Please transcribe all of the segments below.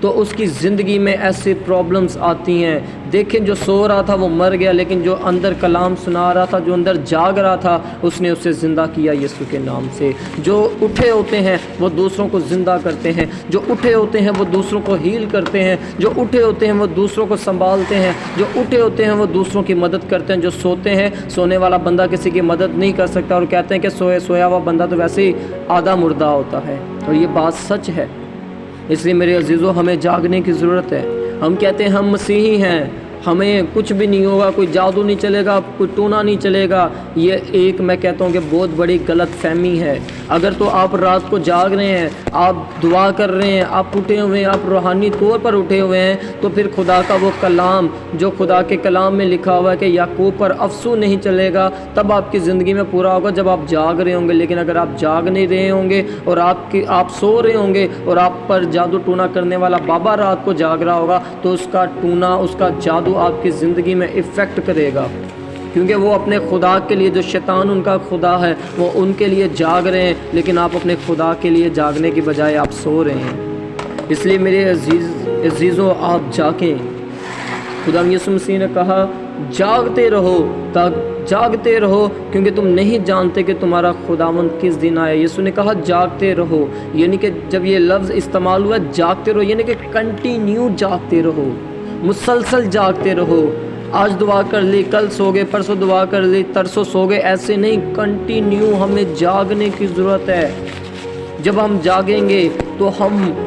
تو اس کی زندگی میں ایسے پرابلمز آتی ہیں۔ دیکھیں جو سو رہا تھا وہ مر گیا، لیکن جو اندر کلام سنا رہا تھا، جو اندر جاگ رہا تھا، اس نے اسے زندہ کیا یسوع کے نام سے۔ جو اٹھے ہوتے ہیں وہ دوسروں کو زندہ کرتے ہیں، جو اٹھے ہوتے ہیں وہ دوسروں کو ہیل کرتے ہیں، جو اٹھے ہوتے ہیں وہ دوسروں کو سنبھالتے ہیں، جو اٹھے ہوتے ہیں وہ دوسروں کی مدد کرتے ہیں۔ جو سوتے ہیں، سونے والا بندہ کسی کی مدد نہیں کر سکتا، اور کہتے ہیں کہ سویا ہوا بندہ تو ویسے ہی آدھا مردہ ہوتا ہے، اور یہ بات سچ ہے۔ اس لیے میرے عزیزو، ہمیں جاگنے کی ضرورت ہے۔ ہم کہتے ہیں ہم مسیحی ہیں، ہمیں کچھ بھی نہیں ہوگا، کوئی جادو نہیں چلے گا، کوئی ٹونا نہیں چلے گا۔ یہ ایک میں کہتا ہوں کہ بہت بڑی غلط فہمی ہے۔ اگر تو آپ رات کو جاگ رہے ہیں، آپ دعا کر رہے ہیں، آپ اٹھے ہوئے ہیں، آپ روحانی طور پر اٹھے ہوئے ہیں، تو پھر خدا کا وہ کلام جو خدا کے کلام میں لکھا ہوا ہے کہ یعقوب پر افسو نہیں چلے گا، تب آپ کی زندگی میں پورا ہوگا جب آپ جاگ رہے ہوں گے۔ لیکن اگر آپ جاگ نہیں رہے ہوں گے اور آپ سو رہے ہوں گے اور آپ پر جادو ٹونا کرنے والا بابا رات کو جاگ رہا ہوگا، تو اس کا ٹونا، اس کا جادو آپ کی زندگی میں افیکٹ کرے گا، کیونکہ وہ اپنے خدا کے لیے، جو شیطان ان کا خدا ہے، وہ ان کے لیے جاگ رہے ہیں، لیکن آپ اپنے خدا کے لیے جاگنے کی بجائے آپ سو رہے ہیں۔ اس لیے میرے عزیزوں، آپ جاگیں۔ خدا یسوع مسیح نے کہا جاگتے رہو، جاگتے رہو، کیونکہ تم نہیں جانتے کہ تمہارا خداوند کس دن آئے۔ یسوع نے کہا جاگتے رہو، یعنی کہ جب یہ لفظ استعمال ہوا جاگتے رہو، یعنی کہ کنٹینیو جاگتے رہو، مسلسل جاگتے رہو۔ آج دعا کر لی، کل سو گئے، پرسوں دعا کر لی، ترسوں سو گئے، ایسے نہیں، کنٹینیو ہمیں جاگنے کی ضرورت ہے۔ جب ہم جاگیں گے تو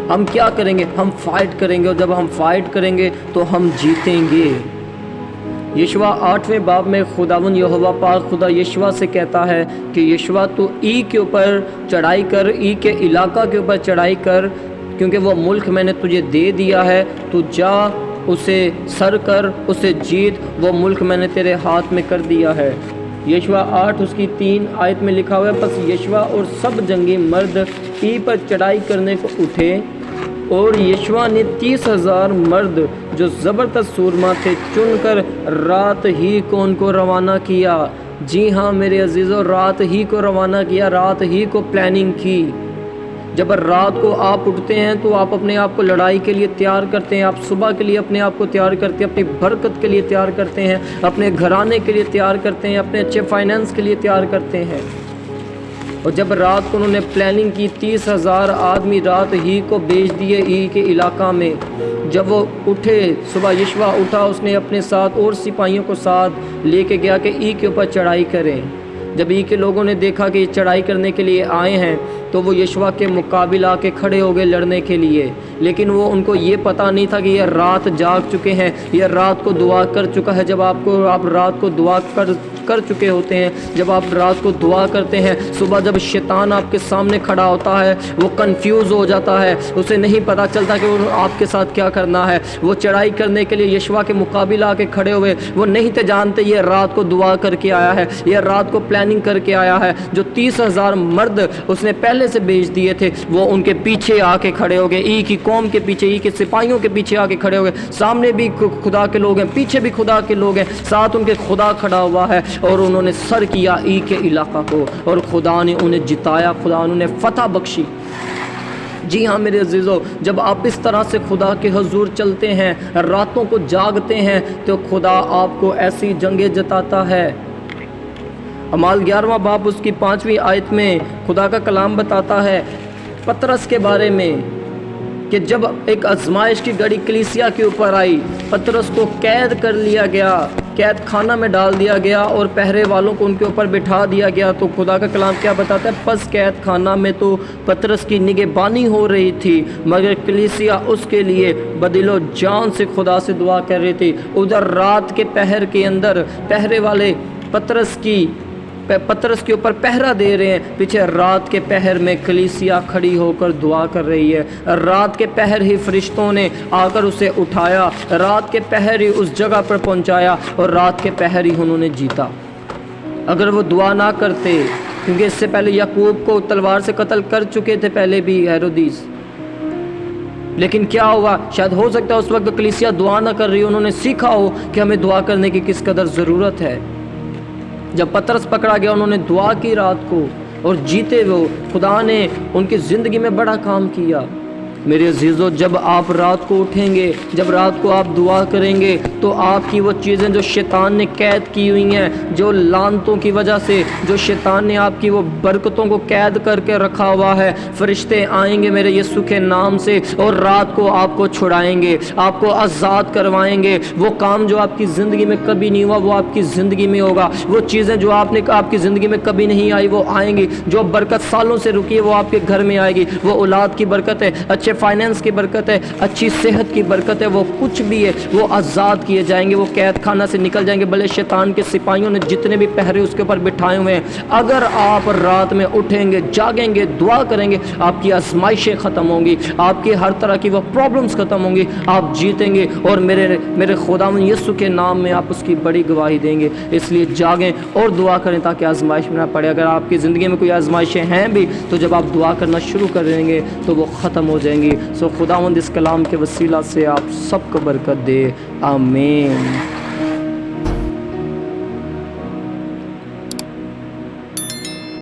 ہم کیا کریں گے؟ ہم فائٹ کریں گے، اور جب ہم فائٹ کریں گے تو ہم جیتیں گے۔ یشوع 8ویں باب میں خداوند یہوہ پاک خدا یشوع سے کہتا ہے کہ یشوع تو ای کے اوپر چڑھائی کر، ای کے علاقہ کے اوپر چڑھائی کر، کیونکہ وہ ملک میں نے تجھے دے دیا ہے، تو جا اسے سر کر، اسے جیت، وہ ملک میں نے تیرے ہاتھ میں کر دیا ہے۔ یشوع 8 اس کی 3 آیت میں لکھا ہوا ہے، پس یشوع اور سب جنگی مرد ای پر چڑھائی کرنے کو اٹھے، اور یشوع نے 30,000 مرد جو زبردست سورما تھے چن کر رات ہی کو ان کو روانہ کیا۔ جی ہاں میرے عزیزو، رات ہی کو روانہ کیا، رات ہی کو پلاننگ کی۔ جب رات کو آپ اٹھتے ہیں تو آپ اپنے آپ کو لڑائی کے لیے تیار کرتے ہیں، آپ صبح کے لیے اپنے آپ کو تیار کرتے ہیں، اپنی برکت کے لیے تیار کرتے ہیں، اپنے گھرانے کے لیے تیار کرتے ہیں، اپنے اچھے فائنانس کے لیے تیار کرتے ہیں۔ اور جب رات کو انہوں نے پلاننگ کی، 30,000 آدمی رات ہی کو بھیج دیے ای کے علاقہ میں۔ جب وہ اٹھے، صبح یشوع اٹھا، اس نے اپنے ساتھ اور سپاہیوں کو ساتھ لے کے گیا کہ ای کے اوپر چڑھائی کریں۔ جب ای کے لوگوں نے دیکھا کہ یہ چڑھائی کرنے کے لیے آئے ہیں، تو وہ یشوع کے مقابل آ کے کھڑے ہو گئے لڑنے کے لیے، لیکن وہ ان کو یہ پتہ نہیں تھا کہ یہ رات جاگ چکے ہیں، یہ رات کو دعا کر چکا ہے۔ جب آپ رات کو دعا کر چکے ہوتے ہیں، جب آپ رات کو دعا کرتے ہیں، صبح جب شیطان آپ کے سامنے کھڑا ہوتا ہے، وہ کنفیوز ہو جاتا ہے، اسے نہیں پتہ چلتا کہ وہ آپ کے ساتھ کیا کرنا ہے۔ وہ چڑھائی کرنے کے لیے یشوع کے مقابل آ کے کھڑے ہوئے، وہ نہیں تھے جانتے یہ رات کو دعا کر کے آیا ہے، یہ رات کو پلاننگ کر کے آیا ہے۔ جو 30,000 مرد اس نے پہلے سے بھیج دیے تھے، وہ ان کے پیچھے آ کے کھڑے ہو گئے، ای کی قوم کے پیچھے، ای کے سپاہیوں کے پیچھے آ کے کھڑے ہو گئے۔ سامنے بھی خدا کے لوگ ہیں، پیچھے بھی خدا کے لوگ ہیں، ساتھ ان کے خدا کھڑا ہوا ہے، اور انہوں نے سر کیا ای کے علاقہ کو، اور خدا نے انہیں جتایا، خدا نے انہیں فتح بخشی۔ جی ہاں میرے عزیزو، جب آپ اس طرح سے خدا کے حضور چلتے ہیں، راتوں کو جاگتے ہیں، تو خدا آپ کو ایسی جنگیں جتاتا ہے۔ اعمال 11واں باب اس کی 5ویں آیت میں خدا کا کلام بتاتا ہے پطرس کے بارے میں کہ جب ایک آزمائش کی گھڑی کلیسیا کے اوپر آئی، پطرس کو قید کر لیا گیا، قید خانہ میں ڈال دیا گیا، اور پہرے والوں کو ان کے اوپر بٹھا دیا گیا۔ تو خدا کا کلام کیا بتاتا ہے؟ پس قید خانہ میں تو پطرس کی نگہبانی ہو رہی تھی، مگر کلیسیا اس کے لیے بدل و جان سے خدا سے دعا کر رہی تھی۔ ادھر رات کے پہر کے اندر پہرے والے پطرس کے اوپر پہرا دے رہے ہیں، پیچھے رات کے پہر میں کلیسیا کھڑی ہو کر دعا کر رہی ہے۔ رات کے پہر ہی فرشتوں نے آ کر اسے اٹھایا، رات کے پہر ہی اس جگہ پر پہنچایا، اور رات کے پہر ہی انہوں نے جیتا۔ اگر وہ دعا نہ کرتے، کیونکہ اس سے پہلے یعقوب کو تلوار سے قتل کر چکے تھے پہلے بھی ہیرودیس، لیکن کیا ہوا؟ شاید ہو سکتا ہے اس وقت کلیسیا دعا نہ کر رہی، انہوں نے سیکھا ہو کہ ہمیں دعا کرنے کی کس قدر ضرورت ہے۔ جب پطرس پکڑا گیا، انہوں نے دعا کی رات کو اور جیتے وہ، خدا نے ان کی زندگی میں بڑا کام کیا۔ میرے عزیزو، جب آپ رات کو اٹھیں گے، جب رات کو آپ دعا کریں گے تو آپ کی وہ چیزیں جو شیطان نے قید کی ہوئی ہیں، جو لعنتوں کی وجہ سے جو شیطان نے آپ کی وہ برکتوں کو قید کر کے رکھا ہوا ہے، فرشتے آئیں گے میرے یسوع کے نام سے اور رات کو آپ کو چھڑائیں گے، آپ کو آزاد کروائیں گے۔ وہ کام جو آپ کی زندگی میں کبھی نہیں ہوا وہ آپ کی زندگی میں ہوگا، وہ چیزیں جو آپ کی زندگی میں کبھی نہیں آئی وہ آئیں گی، جو برکت سالوں سے رکی ہے وہ آپ کے گھر میں آئے گی، وہ اولاد کی برکت ہے، اچھے فائنینس کی برکت ہے، اچھی صحت کی برکت ہے، وہ کچھ بھی ہے وہ آزاد کیے جائیں گے، وہ قید خانہ سے نکل جائیں گے، بھلے شیطان کے سپاہیوں نے جتنے بھی پہرے اس کے اوپر بٹھائے ہوئے ہیں۔ اگر آپ رات میں اٹھیں گے، جاگیں گے، دعا کریں گے، آپ کی آزمائشیں ختم ہوں گی، آپ کی ہر طرح کی وہ پرابلمز ختم ہوں گی، آپ جیتیں گے اور میرے خداوند یسوع کے نام میں آپ اس کی بڑی گواہی دیں گے۔ اس لیے جاگیں اور دعا کریں تاکہ آزمائش میں نہ پڑے۔ اگر آپ کی زندگی میں کوئی آزمائشیں ہیں بھی تو جب آپ دعا کرنا شروع کریں گے تو وہ ختم ہو جائیں گی۔ خداوند اس کلام کے وسیلہ سے آپ سب کو برکت دے، آمین۔